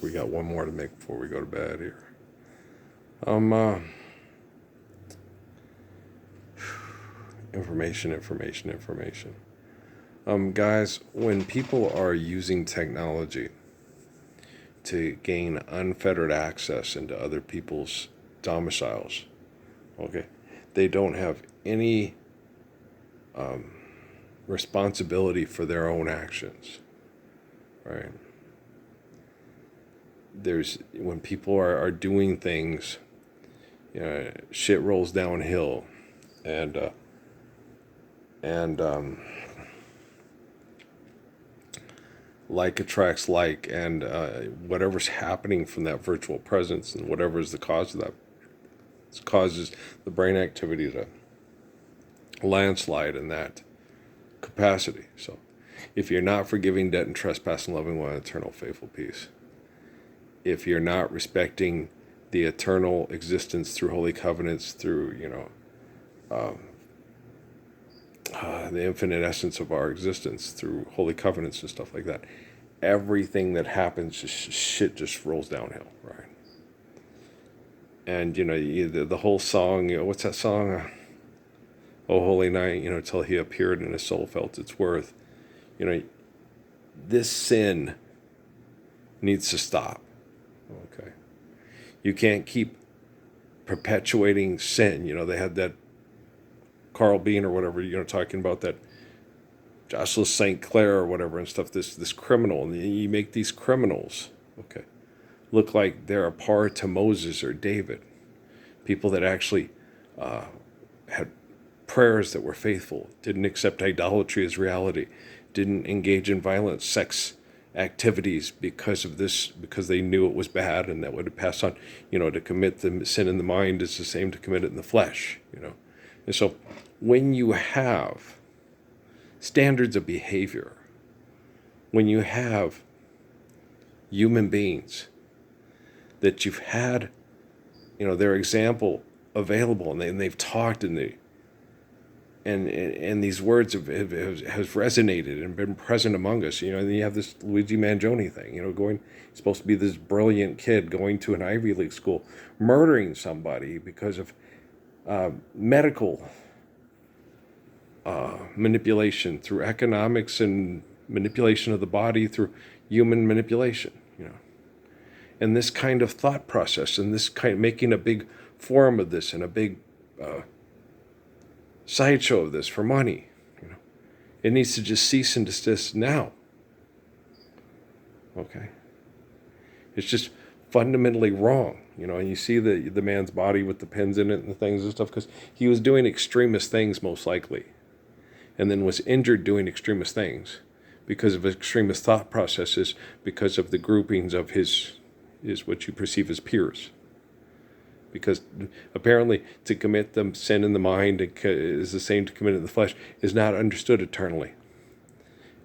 We got one more to make before we go to bed here. Um, information. Guys, when people are using technology to gain unfettered access into other people's domiciles, okay, they don't have any responsibility for their own actions, right? When people are doing things, shit rolls downhill, and like attracts like, and whatever's happening from that virtual presence and whatever is the cause of that causes the brain activity to landslide in that capacity. So if you're not forgiving debt and trespass and loving one eternal faithful peace, if you're not respecting the eternal existence through holy covenants, through the infinite essence of our existence through holy covenants and stuff like that, everything that happens, shit just rolls downhill, right? And the whole song, what's that song? Oh holy night, till he appeared and his soul felt its worth. This sin needs to stop. Okay, you can't keep perpetuating sin. They had that Carl Bean or whatever, talking about that Jocelyn St. Clair or whatever and stuff, this criminal, and you make these criminals, okay, look like they're a par to Moses or David, people that actually had prayers that were faithful, didn't accept idolatry as reality, didn't engage in violent sex activities because they knew it was bad and that would pass on. To commit the sin in the mind is the same to commit it in the flesh. And so when you have standards of behavior, when you have human beings that you've had, their example available, and they've talked, and these words have resonated and been present among us. And you have this Luigi Mangione thing, supposed to be this brilliant kid going to an Ivy League school, murdering somebody because of medical manipulation through economics and manipulation of the body through human manipulation, and this kind of thought process and this kind of making a big forum of this and a big sideshow of this for money. It needs to just cease and desist now. Okay, it's just fundamentally wrong. And you see the man's body with the pins in it and the things and stuff because he was doing extremist things most likely, and then was injured doing extremist things because of extremist thought processes, because of the groupings of his what you perceive as peers. Because apparently to commit the sin in the mind is the same to commit it in the flesh is not understood eternally,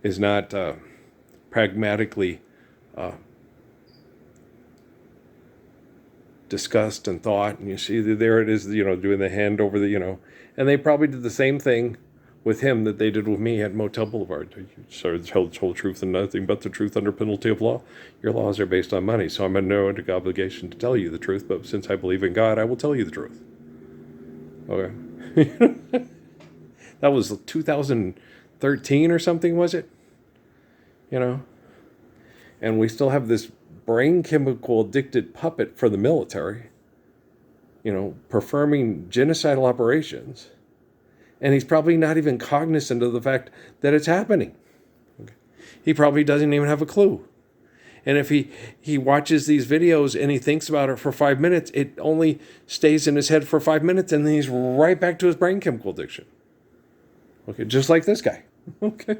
is not pragmatically discussed and thought. And you see there it is, doing the hand over the, and they probably did the same thing with him that they did with me at Motel Boulevard. You started to tell the whole truth and nothing but the truth under penalty of law. Your laws are based on money, so I'm under no obligation to tell you the truth, but since I believe in God, I will tell you the truth. Okay. That was 2013 or something, was it? And we still have this brain chemical addicted puppet for the military, performing genocidal operations. And he's probably not even cognizant of the fact that it's happening. Okay. He probably doesn't even have a clue. And if he watches these videos and he thinks about it for 5 minutes, it only stays in his head for 5 minutes, and then he's right back to his brain chemical addiction. Okay, just like this guy. Okay.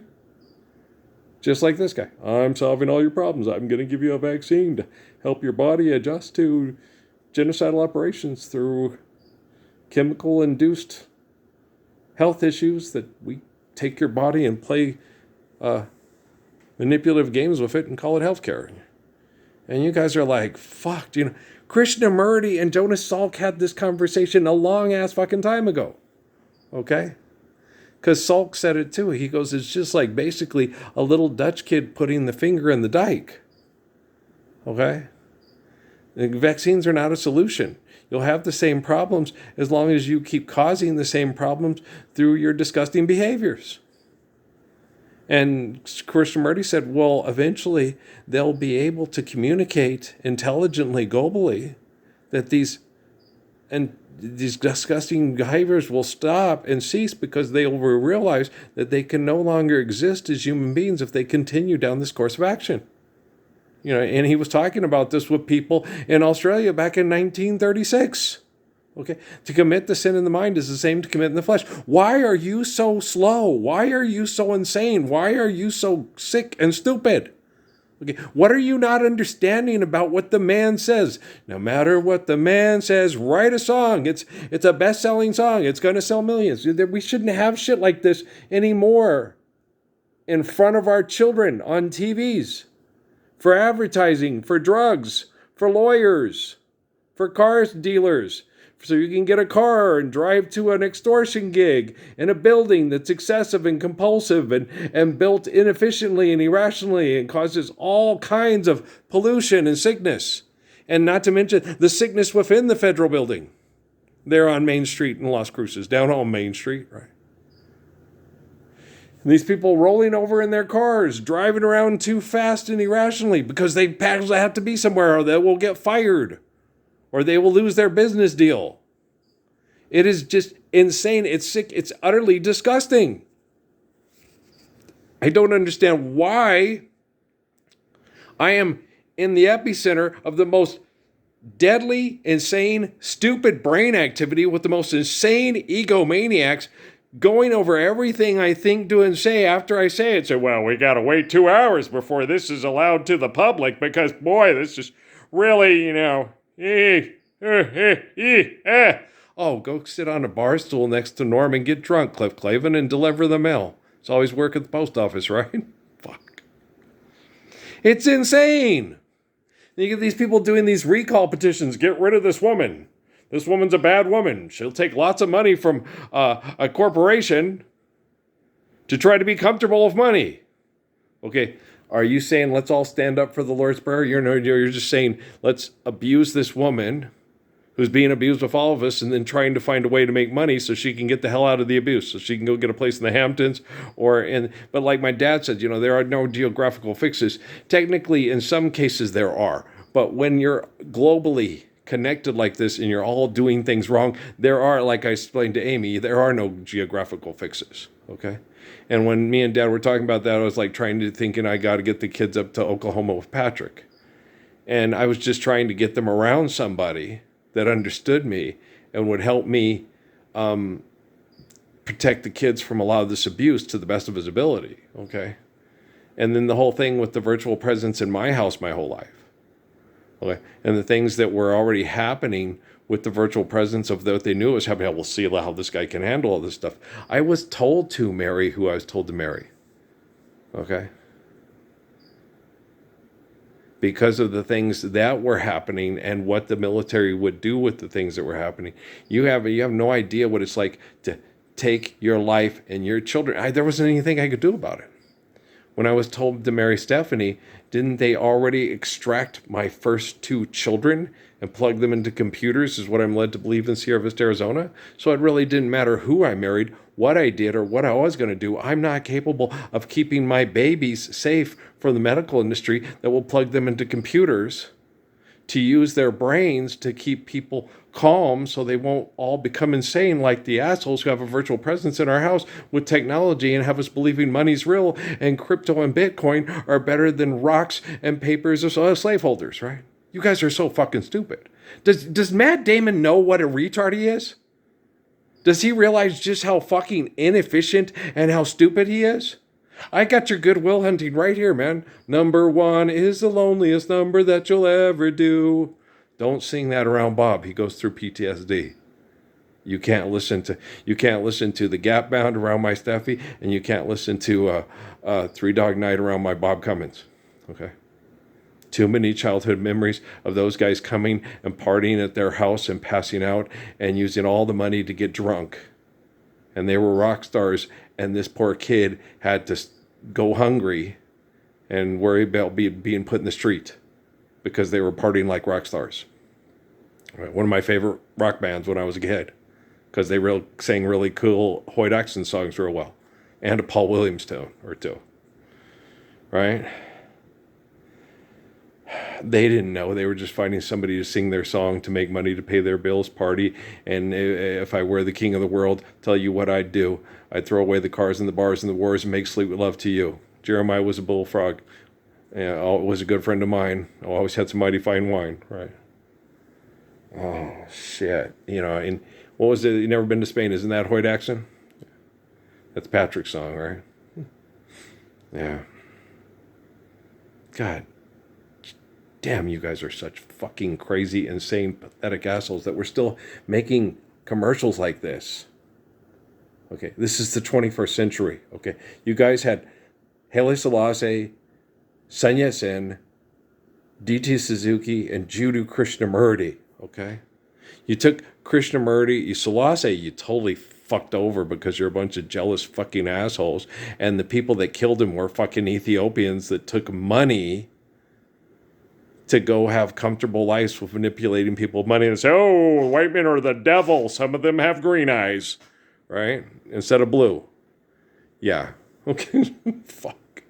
Just like this guy. I'm solving all your problems. I'm going to give you a vaccine to help your body adjust to genocidal operations through chemical-induced health issues that we take your body and play manipulative games with it and call it healthcare. And you guys are like, fuck, Krishnamurti and Jonas Salk had this conversation a long ass fucking time ago. Okay? Because Salk said it too. He goes, it's just like basically a little Dutch kid putting the finger in the dike. Okay? The vaccines are not a solution. You'll have the same problems as long as you keep causing the same problems through your disgusting behaviors. And Krishnamurti said, well, eventually they'll be able to communicate intelligently globally that these disgusting behaviors will stop and cease because they will realize that they can no longer exist as human beings if they continue down this course of action. And he was talking about this with people in Australia back in 1936. Okay, to commit the sin in the mind is the same to commit in the flesh. Why are you so slow? Why are you so insane? Why are you so sick and stupid? Okay, what are you not understanding about what the man says? No matter what the man says, write a song. It's a best-selling song. It's going to sell millions. We shouldn't have shit like this anymore in front of our children on TVs. For advertising, for drugs, for lawyers, for car dealers, so you can get a car and drive to an extortion gig in a building that's excessive and compulsive and built inefficiently and irrationally and causes all kinds of pollution and sickness. And not to mention the sickness within the federal building. There on Main Street in Las Cruces, down on Main Street, right? And these people rolling over in their cars, driving around too fast and irrationally because they have to be somewhere or they will get fired or they will lose their business deal. It is just insane. It's sick. It's utterly disgusting. I don't understand why I am in the epicenter of the most deadly, insane, stupid brain activity with the most insane egomaniacs going over everything I think, do, and say after I say it. So, well, we got to wait 2 hours before this is allowed to the public because, boy, this is really, Oh, go sit on a bar stool next to Norm and get drunk, Cliff Clavin, and deliver the mail. It's always work at the post office, right? Fuck. It's insane. You get these people doing these recall petitions. Get rid of this woman. This woman's a bad woman. She'll take lots of money from a corporation to try to be comfortable with money. Okay, are you saying let's all stand up for the Lord's Prayer? You're just saying let's abuse this woman who's being abused with all of us and then trying to find a way to make money so she can get the hell out of the abuse, so she can go get a place in the Hamptons but like my dad said, there are no geographical fixes. Technically, in some cases there are, but when you're globally connected like this and you're all doing things wrong, there are, like I explained to Amy, there are no geographical fixes, okay? And when me and Dad were talking about that, I was like thinking I got to get the kids up to Oklahoma with Patrick. And I was just trying to get them around somebody that understood me and would help me protect the kids from a lot of this abuse to the best of his ability, okay? And then the whole thing with the virtual presence in my house my whole life. Okay, and the things that were already happening with the virtual presence of what they knew was happening. We'll see how this guy can handle all this stuff. I was told to marry who I was told to marry. Okay? Because of the things that were happening and what the military would do with the things that were happening. You have no idea what it's like to take your life and your children. There wasn't anything I could do about it. When I was told to marry Stephanie, didn't they already extract my first 2 children and plug them into computers, is what I'm led to believe in Sierra Vista, Arizona? So it really didn't matter who I married, what I did, or what I was going to do. I'm not capable of keeping my babies safe from the medical industry that will plug them into computers to use their brains to keep people calm so they won't all become insane like the assholes who have a virtual presence in our house with technology and have us believing money's real and crypto and Bitcoin are better than rocks and papers of slaveholders, right? You guys are so fucking stupid. Does Matt Damon know what a retard he is? Does he realize just how fucking inefficient and how stupid he is? I got your Good Will Hunting right here, man. Number 1 is the loneliest number that you'll ever do. Don't sing that around Bob. He goes through PTSD. You can't listen to the Gap Bound around my Steffi, and you can't listen to Three Dog Night around my Bob Cummins. Okay? Too many childhood memories of those guys coming and partying at their house and passing out and using all the money to get drunk. And they were rock stars, and this poor kid had to go hungry and worry about being put in the street. because they were partying like rock stars. Right? One of my favorite rock bands when I was a kid, because they sang really cool Hoyt Axton songs real well, and a Paul Williams tune or two. Right? They didn't know. They were just finding somebody to sing their song to make money to pay their bills, party. And if I were the king of the world, tell you what I'd do. I'd throw away the cars and the bars and the wars and make sweet love to you. Jeremiah was a bullfrog. Was a good friend of mine. Always had some mighty fine wine. Right. Oh, shit. And what was it? You never been to Spain. Isn't that Hoyt Axton? That's Patrick's song, right? Yeah. God damn, you guys are such fucking crazy, insane, pathetic assholes that we're still making commercials like this. Okay, this is the 21st century. Okay, you guys had Haile Selassie, Sun Yat-sen, D.T. Suzuki, and Jiddu Krishnamurti. Okay, you took Krishnamurti, Selassie, you totally fucked over because you're a bunch of jealous fucking assholes, and the people that killed him were fucking Ethiopians that took money to go have comfortable lives with manipulating people with money and say, oh, white men are the devil. Some of them have green eyes, right? Instead of blue. Yeah. Okay. Fuck.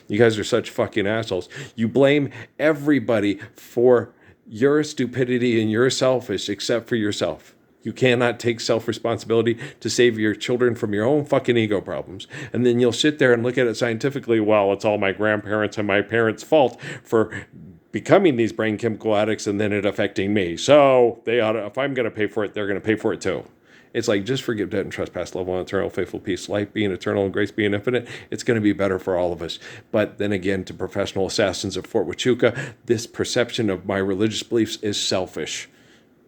You guys are such fucking assholes. You blame everybody for your stupidity and you're selfish except for yourself. You cannot take self-responsibility to save your children from your own fucking ego problems. And then you'll sit there and look at it scientifically. Well, it's all my grandparents and my parents' fault for becoming these brain chemical addicts and then it affecting me. So they ought to, if I'm going to pay for it, they're going to pay for it too. It's like, just forgive debt and trespass, love one, eternal, faithful, peace, life being eternal and grace being infinite. It's going to be better for all of us. But then again, to professional assassins of Fort Huachuca, this perception of my religious beliefs is selfish.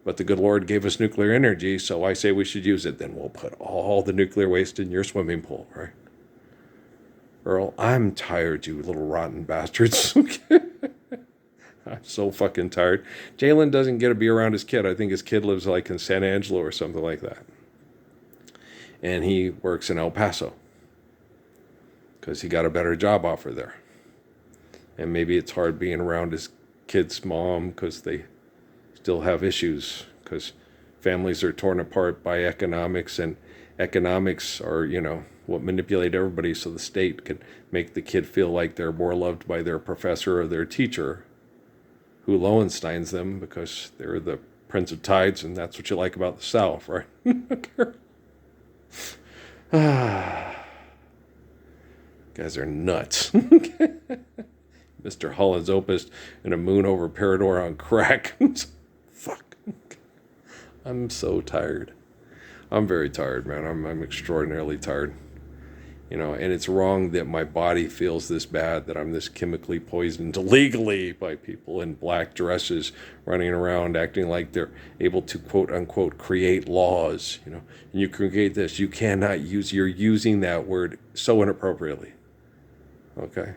But the good Lord gave us nuclear energy, so I say we should use it. Then we'll put all the nuclear waste in your swimming pool, right? Earl, I'm tired, you little rotten bastards. I'm so fucking tired. Jalen doesn't get to be around his kid. I think his kid lives like in San Angelo or something like that. And he works in El Paso because he got a better job offer there. And maybe it's hard being around his kid's mom because they still have issues because families are torn apart by economics, and economics are, what manipulate everybody so the state can make the kid feel like they're more loved by their professor or their teacher who Lowensteins them because they're the Prince of Tides, and that's what you like about the South, right? Guys are nuts. Mr. Holland's Opus and a moon over Parador on crack. Fuck. I'm so tired. I'm very tired, man. I'm extraordinarily tired. And it's wrong that my body feels this bad, that I'm this chemically poisoned legally by people in black dresses running around acting like they're able to, quote unquote, create laws, and you create this. You cannot you're using that word so inappropriately. Okay?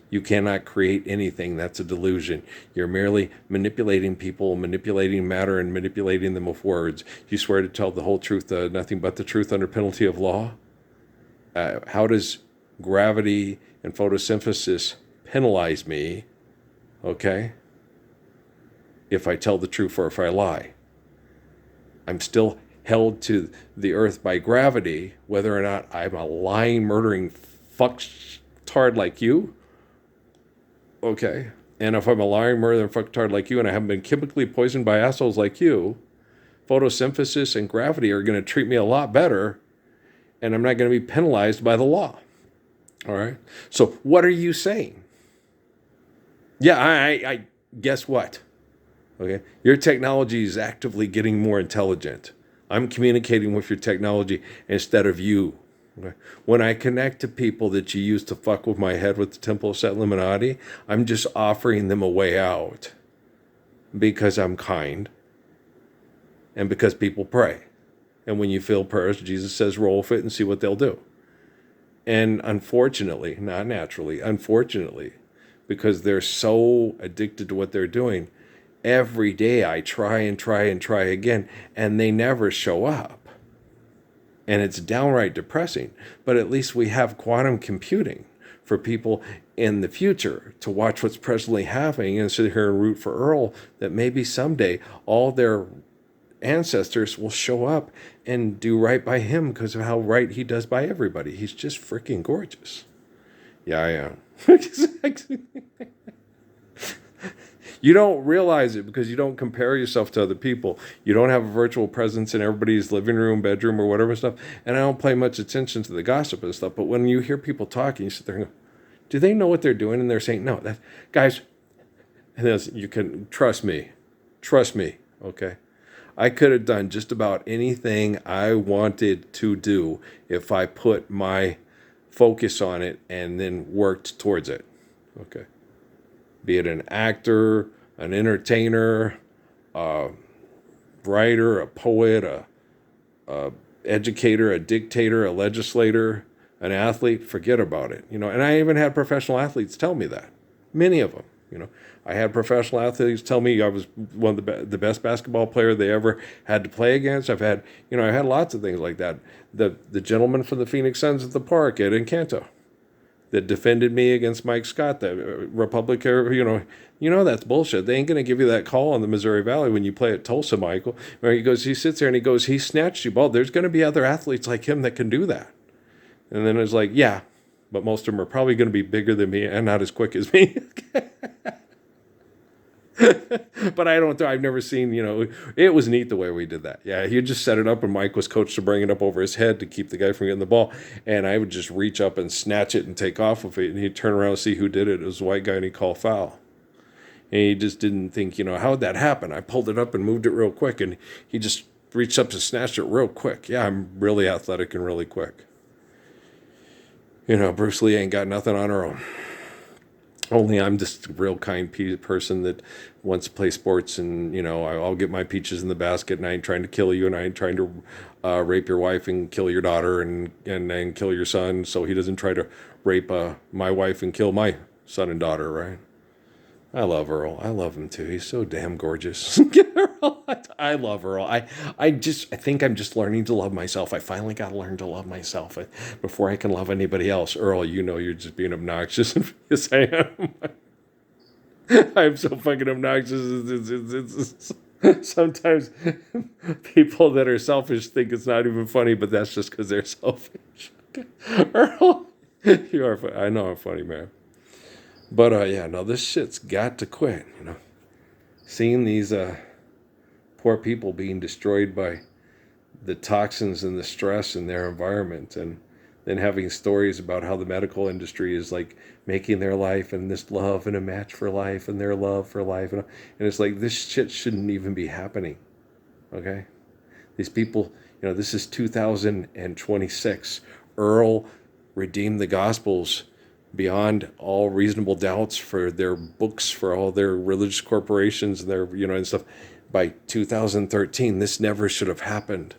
You cannot create anything. That's a delusion. You're merely manipulating people, manipulating matter, and manipulating them with words. You swear to tell the whole truth, nothing but the truth under penalty of law? How does gravity and photosynthesis penalize me, okay, if I tell the truth or if I lie? I'm still held to the earth by gravity, whether or not I'm a lying, murdering fucktard like you, okay? And if I'm a lying, murdering fucktard like you and I haven't been chemically poisoned by assholes like you, photosynthesis and gravity are going to treat me a lot better, and I'm not going to be penalized by the law. All right? So what are you saying? Yeah, I guess what? Okay? Your technology is actively getting more intelligent. I'm communicating with your technology instead of you. Okay? When I connect to people that you use to fuck with my head with the Temple of Set Illuminati, I'm just offering them a way out because I'm kind and because people pray. And when you feel prayers, Jesus says, roll with it and see what they'll do. And unfortunately, not naturally, unfortunately, because they're so addicted to what they're doing, every day I try and try and try again, and they never show up. And it's downright depressing. But at least we have quantum computing for people in the future to watch what's presently happening and sit here and root for Earl that maybe someday all their ancestors will show up and do right by him because of how right he does by everybody. He's just freaking gorgeous. Yeah, I am. You don't realize it because you don't compare yourself to other people. You don't have a virtual presence in everybody's living room, bedroom, or whatever stuff. And I don't pay much attention to the gossip and stuff. But when you hear people talking, you sit there and go, do they know what they're doing? And they're saying, no, that guys, and you can trust me, okay? I could have done just about anything I wanted to do if I put my focus on it and then worked towards it, okay? Be it an actor, an entertainer, a writer, a poet, a educator, a dictator, a legislator, an athlete, forget about it. And I even had professional athletes tell me that. Many of them. I had professional athletes tell me I was one of the best basketball player they ever had to play against. I've had lots of things like that. The gentleman from the Phoenix Suns at the park, Ed Encanto, that defended me against Mike Scott, the Republican, that's bullshit. They ain't going to give you that call in the Missouri Valley when you play at Tulsa, Michael. Where he sits there and he snatched you ball. There's going to be other athletes like him that can do that. And then it's like, yeah, but most of them are probably going to be bigger than me and not as quick as me. But I've never seen, it was neat the way we did that. Yeah, he just set it up and Mike was coached to bring it up over his head to keep the guy from getting the ball. And I would just reach up and snatch it and take off with it. And he'd turn around and see who did it. It was a white guy and he'd call foul. And he just didn't think, how'd that happen? I pulled it up and moved it real quick. And he just reached up to snatch it real quick. Yeah, I'm really athletic and really quick. Bruce Lee ain't got nothing on her own. Only I'm just a real kind person that wants to play sports, and I'll get my peaches in the basket, and I ain't trying to kill you, and I ain't trying to rape your wife and kill your daughter and kill your son, so he doesn't try to rape my wife and kill my son and daughter, right? I love Earl. I love him too. He's so damn gorgeous. I love Earl. I think I'm just learning to love myself. I finally got to learn to love myself before I can love anybody else. Earl, you're just being obnoxious. Yes, I am. I'm so fucking obnoxious. Sometimes people that are selfish think it's not even funny, but that's just because they're selfish. Earl, you are funny. I know I'm funny, man. But this shit's got to quit. Seeing these poor people being destroyed by the toxins and the stress in their environment, and then having stories about how the medical industry is like making their life and this love and a match for life and their love for life, and it's like this shit shouldn't even be happening. Okay, these people, this is 2026. Earl redeemed the Gospels beyond all reasonable doubts for their books, for all their religious corporations and their, and stuff. By 2013, this never should have happened.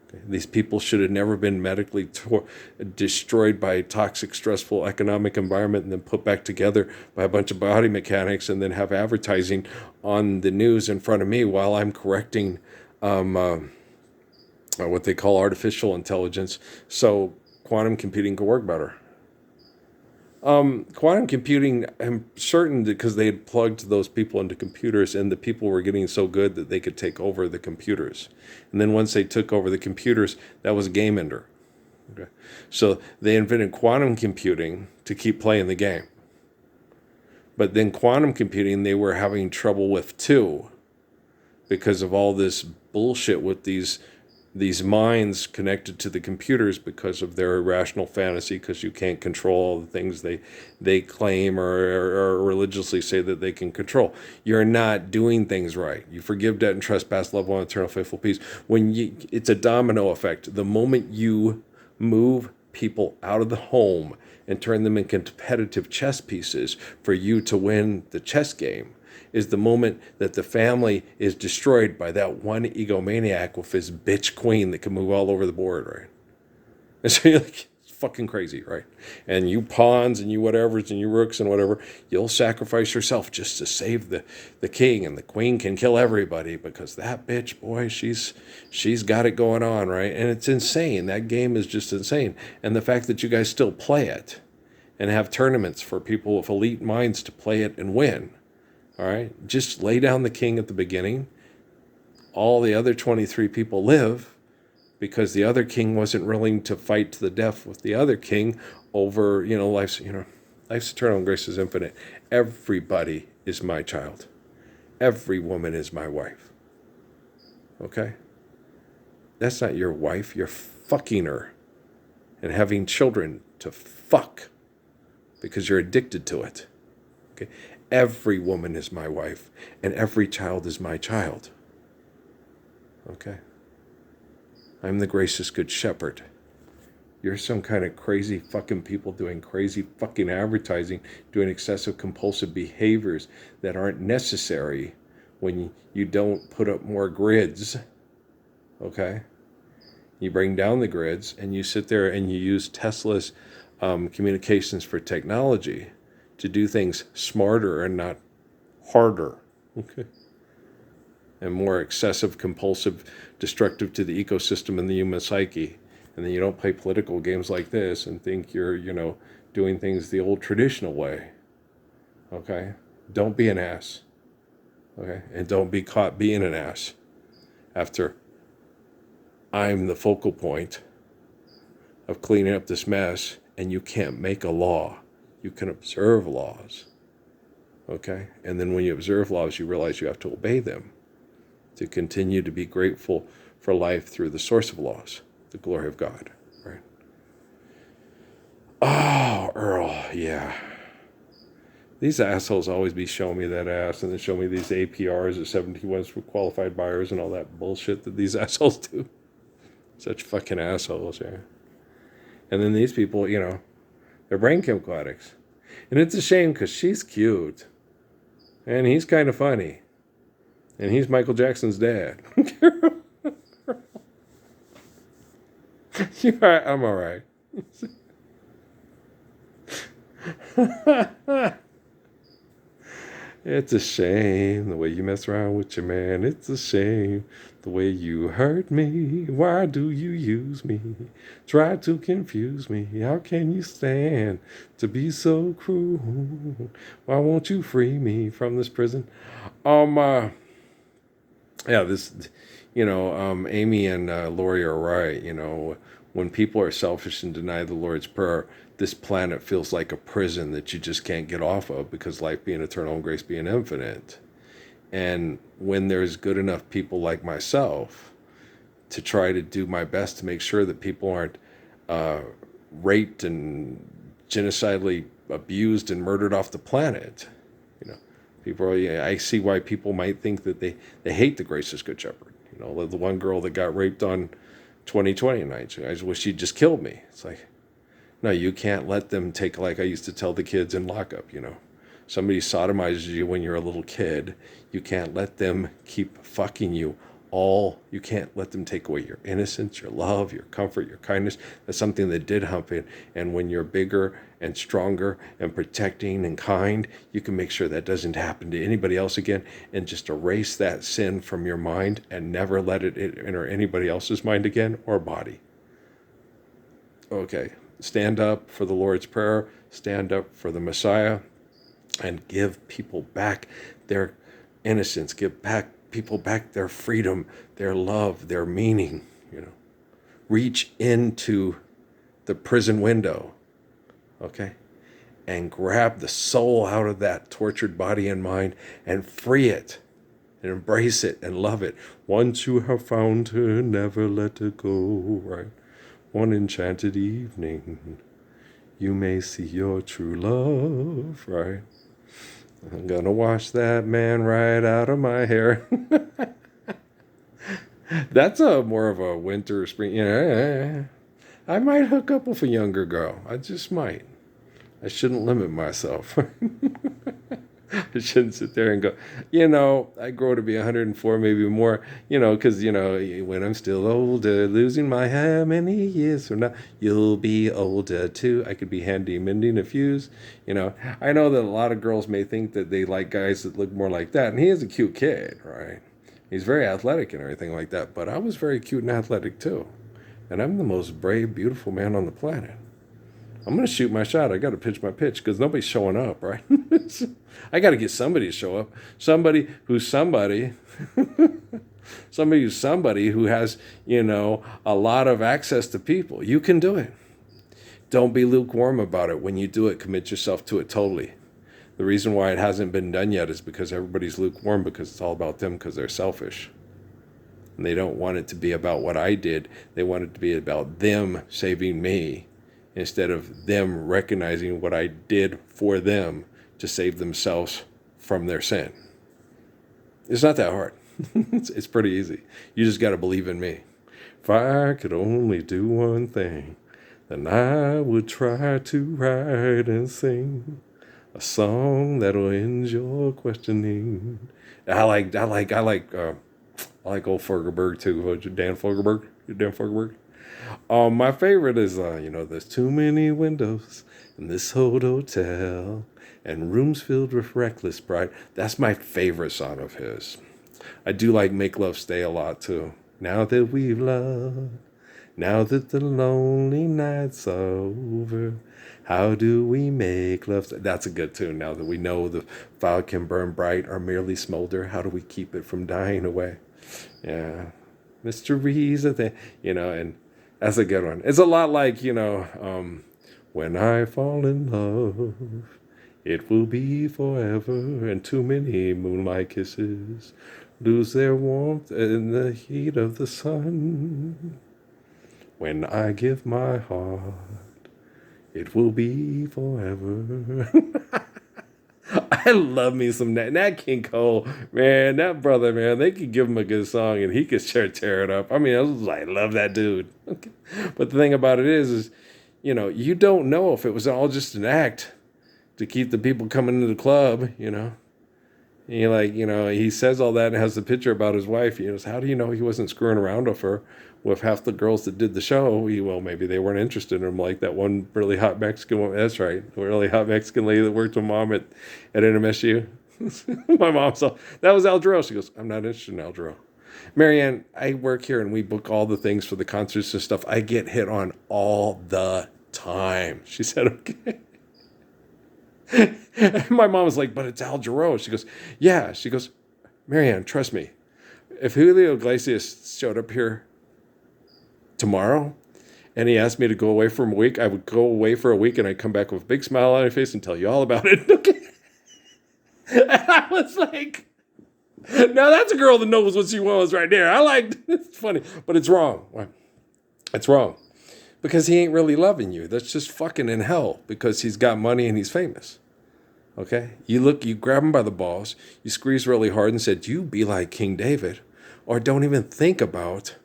Okay? These people should have never been medically destroyed by a toxic, stressful economic environment and then put back together by a bunch of body mechanics and then have advertising on the news in front of me while I'm correcting what they call artificial intelligence, so quantum computing could work better. Quantum computing, I'm certain because they had plugged those people into computers and the people were getting so good that they could take over the computers. And then once they took over the computers, that was a game ender. Okay. So they invented quantum computing to keep playing the game. But then quantum computing they were having trouble with too because of all this bullshit with these minds connected to the computers because of their irrational fantasy, because you can't control all the things they claim or religiously say that they can control. You're not doing things right. You forgive debt and trespass, love one, eternal faithful peace. It's a domino effect. The moment you move people out of the home and turn them into competitive chess pieces for you to win the chess game, is the moment that the family is destroyed by that one egomaniac with his bitch queen that can move all over the board, right? And so you're like, it's fucking crazy, right? And you pawns and you whatevers and you rooks and whatever, you'll sacrifice yourself just to save the king, and the queen can kill everybody because that bitch, boy, she's got it going on, right? And it's insane. That game is just insane. And the fact that you guys still play it and have tournaments for people with elite minds to play it and win. All right? Just lay down the king at the beginning. All the other 23 people live because the other king wasn't willing to fight to the death with the other king over, life's eternal and grace is infinite. Everybody is my child. Every woman is my wife. Okay? That's not your wife. You're fucking her and having children to fuck because you're addicted to it. Okay? Every woman is my wife and every child is my child. Okay? I'm the gracious good shepherd. You're some kind of crazy fucking people doing crazy fucking advertising, doing excessive compulsive behaviors that aren't necessary when you don't put up more grids. Okay? You bring down the grids and you sit there and you use Tesla's communications for technology to do things smarter and not harder. Okay? And more excessive, compulsive, destructive to the ecosystem and the human psyche. And then you don't play political games like this and think you're, doing things the old traditional way. Okay? Don't be an ass. Okay? And don't be caught being an ass after I'm the focal point of cleaning up this mess and you can't make a law. You can observe laws. Okay? And then when you observe laws, you realize you have to obey them to continue to be grateful for life through the source of laws, the glory of God, right? Oh, Earl, yeah. These assholes always be showing me that ass and then show me these APRs or 71s for qualified buyers and all that bullshit that these assholes do. Such fucking assholes, yeah. And then these people, they're brain chemical addicts. And it's a shame because she's cute. And he's kind of funny. And he's Michael Jackson's dad. You're right, I'm all right. It's a shame the way you mess around with your man. It's a shame the way you hurt me. Why do you use me? Try to confuse me. How can you stand to be so cruel? Why won't you free me from this prison? Amy and Lori are right. When people are selfish and deny the Lord's Prayer, this planet feels like a prison that you just can't get off of because life being eternal and grace being infinite. And when there's good enough people like myself to try to do my best to make sure that people aren't raped and genocidally abused and murdered off the planet, I see why people might think that they hate the gracious good shepherd. The one girl that got raped on 2020 night, I wish she'd just killed me. It's like, no, you can't let them take, like I used to tell the kids in lockup, somebody sodomizes you when you're a little kid. You can't let them keep fucking you you can't let them take away your innocence, your love, your comfort, your kindness. That's something that did happen. And when you're bigger and stronger and protecting and kind, you can make sure that doesn't happen to anybody else again and just erase that sin from your mind and never let it enter anybody else's mind again or body. Okay, stand up for the Lord's Prayer, stand up for the Messiah, and give people back their innocence, give people back their freedom, their love, their meaning, Reach into the prison window, okay? And grab the soul out of that tortured body and mind and free it and embrace it and love it. Once you have found her, never let her go, right? One enchanted evening, you may see your true love, right? I'm gonna wash that man right out of my hair. That's more of a winter, spring. I might hook up with a younger girl. I just might. I shouldn't limit myself. I shouldn't sit there and go, I grow to be 104, maybe more, because, when I'm still older, losing my hair many years from now, you'll be older too. I could be handy mending a fuse. I know that a lot of girls may think that they like guys that look more like that. And he is a cute kid, right? He's very athletic and everything like that. But I was very cute and athletic too. And I'm the most brave, beautiful man on the planet. I'm going to shoot my shot. I got to pitch my pitch because nobody's showing up, right? I got to get somebody to show up. Somebody who's somebody. Somebody who's somebody who has, a lot of access to people. You can do it. Don't be lukewarm about it. When you do it, commit yourself to it totally. The reason why it hasn't been done yet is because everybody's lukewarm because it's all about them because they're selfish. And they don't want it to be about what I did. They want it to be about them saving me instead of them recognizing what I did for them to save themselves from their sin. It's not that hard. It's pretty easy. You just got to believe in me. If I could only do one thing, then I would try to write and sing a song that'll end your questioning. I like old Fogelberg too. Dan Fogelberg. Dan Fogelberg. My favorite is there's too many windows in this old hotel and rooms filled with reckless pride. That's my favorite song of his. I do like Make Love Stay a lot too. Now that we've loved, now that the lonely night's over, how do we make love? That's a good tune. Now that we know the fire can burn bright or merely smolder, how do we keep it from dying away? Yeah, mysteries of the, and that's a good one. It's a lot like, when I fall in love, it will be forever, and too many moonlight kisses lose their warmth in the heat of the sun. When I give my heart, it will be forever. I love me some Nat King Cole, man. That brother, man, they could give him a good song and he could sure tear it up. I mean, I was like, love that dude. Okay. But the thing about it is, you don't know if it was all just an act to keep the people coming into the club, And he says all that and has the picture about his wife. He goes, how do you know he wasn't screwing around with her? With half the girls that did the show, maybe they weren't interested in him, like that one really hot Mexican woman. That's right, a really hot Mexican lady that worked with mom at NMSU. My mom saw, that was Al Jarreau. She goes, I'm not interested in Al Jarreau. Marianne, I work here and we book all the things for the concerts and stuff. I get hit on all the time. She said, okay. My mom was like, but it's Al Jarreau. She goes, yeah. She goes, Marianne, trust me. If Julio Iglesias showed up here tomorrow and he asked me to go away for a week, I would go away for a week and I'd come back with a big smile on my face and tell you all about it. Okay. And I was like, now that's a girl that knows what she wants right there. It's funny, but it's wrong. It's wrong because he ain't really loving you. That's just fucking in hell because he's got money and he's famous. Okay. You grab him by the balls, you squeeze really hard and said, you be like King David, or don't even think about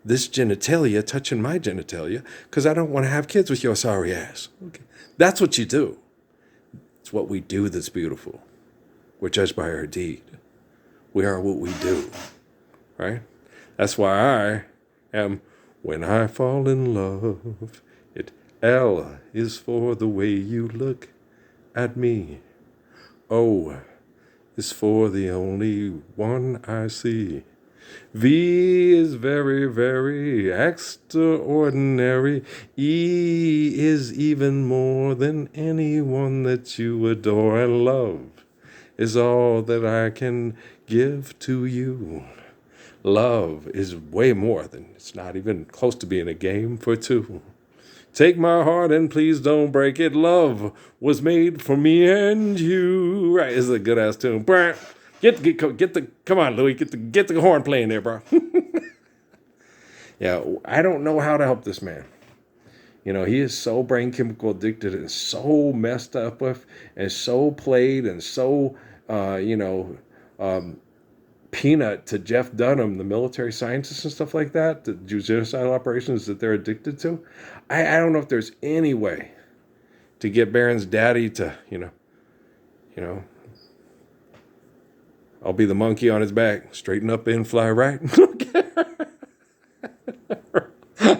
this genitalia touching my genitalia because I don't want to have kids with your sorry ass. Okay. That's what you do. It's what we do that's beautiful. We're judged by our deed. We are what we do. Right? That's why I am when I fall in love. L is for the way you look at me. O is for the only one I see. V is very, very extraordinary. E is even more than anyone that you adore. And love is all that I can give to you. Love is way more than, it's not even close to being a game for two. Take my heart and please don't break it. Love was made for me and you. Right, this is a good ass tune. Come on, Louis, get the horn playing there, bro. Yeah, I don't know how to help this man. He is so brain chemical addicted and so messed up with and so played and so, peanut to Jeff Dunham, the military scientists and stuff like that, the genocidal operations that they're addicted to. I don't know if there's any way to get Barron's daddy to, I'll be the monkey on his back, straighten up and fly right.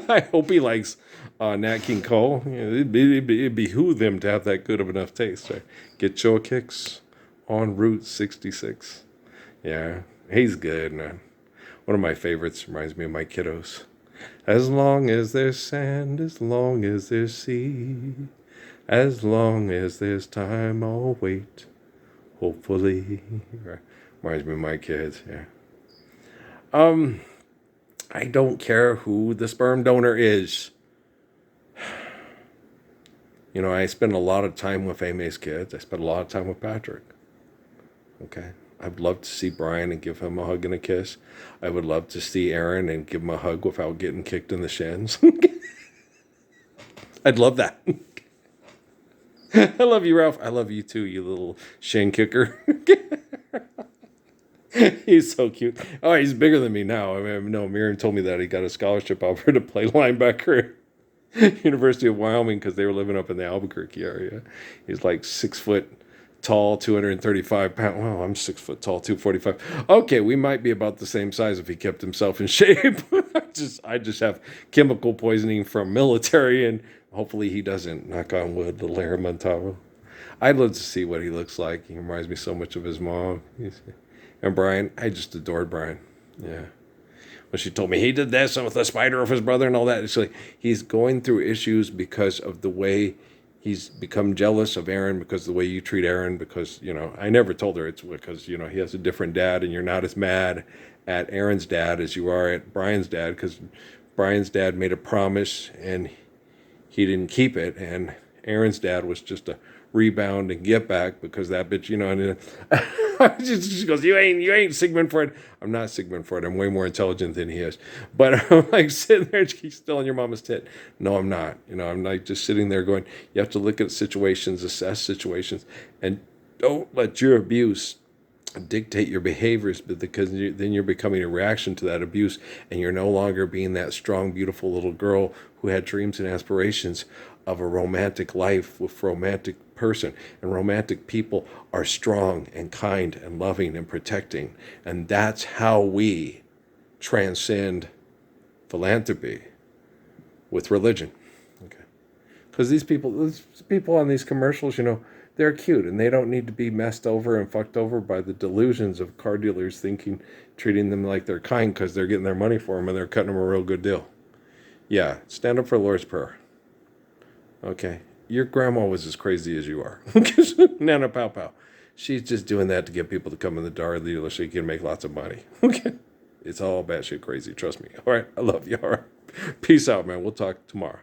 I hope he likes Nat King Cole. It'd behoove them to have that good of enough taste. Right? Get your kicks on Route 66. Yeah, he's good, man. One of my favorites, reminds me of my kiddos. As long as there's sand, as long as there's sea, as long as there's time, I'll wait. Hopefully. Reminds me of my kids, yeah. I don't care who the sperm donor is. You know, I spend a lot of time with Amy's kids. I spend a lot of time with Patrick. Okay. I'd love to see Brian and give him a hug and a kiss. I would love to see Aaron and give him a hug without getting kicked in the shins. I'd love that. I love you, Ralph. I love you too, you little shin kicker. He's so cute. Oh, he's bigger than me now. I mean, no, Miriam told me that he got a scholarship offer to play linebacker at University of Wyoming because they were living up in the Albuquerque area. He's like 6 foot tall, 235 pounds. Well, I'm 6 foot tall, 245. Okay, we might be about the same size if he kept himself in shape. I just have chemical poisoning from military, and hopefully he doesn't. Knock on wood, little Aaron Montavo. I'd love to see what he looks like. He reminds me so much of his mom. And Brian, I just adored Brian. Yeah. When she told me he did this and with the spider of his brother and all that, it's like he's going through issues because of the way he's become jealous of Aaron, because of the way you treat Aaron, because, you know, I never told her it's because, you know, he has a different dad and you're not as mad at Aaron's dad as you are at Brian's dad, because Brian's dad made a promise and he didn't keep it, and Aaron's dad was just a rebound and get back because that bitch, you know, and she goes, you ain't Sigmund Freud. I'm not Sigmund Freud. I'm way more intelligent than he is. But I'm like sitting there, she's still on your mama's tit. No, I'm not. You know, I'm like just sitting there going, you have to look at situations, assess situations, and don't let your abuse dictate your behaviors, but because then you're becoming a reaction to that abuse, and you're no longer being that strong, beautiful little girl who had dreams and aspirations of a romantic life with romantic person. And romantic people are strong and kind and loving and protecting, and that's how we transcend philanthropy with religion. Okay, because these people on these commercials, you know, they're cute and they don't need to be messed over and fucked over by the delusions of car dealers treating them like they're kind because they're getting their money for them and they're cutting them a real good deal. Yeah, stand up for the Lord's Prayer. Okay, your grandma was as crazy as you are. Nana Pow Pow. She's just doing that to get people to come in the car dealer so you can make lots of money. Okay, it's all batshit crazy. Trust me. All right, I love you. All right, peace out, man. We'll talk tomorrow.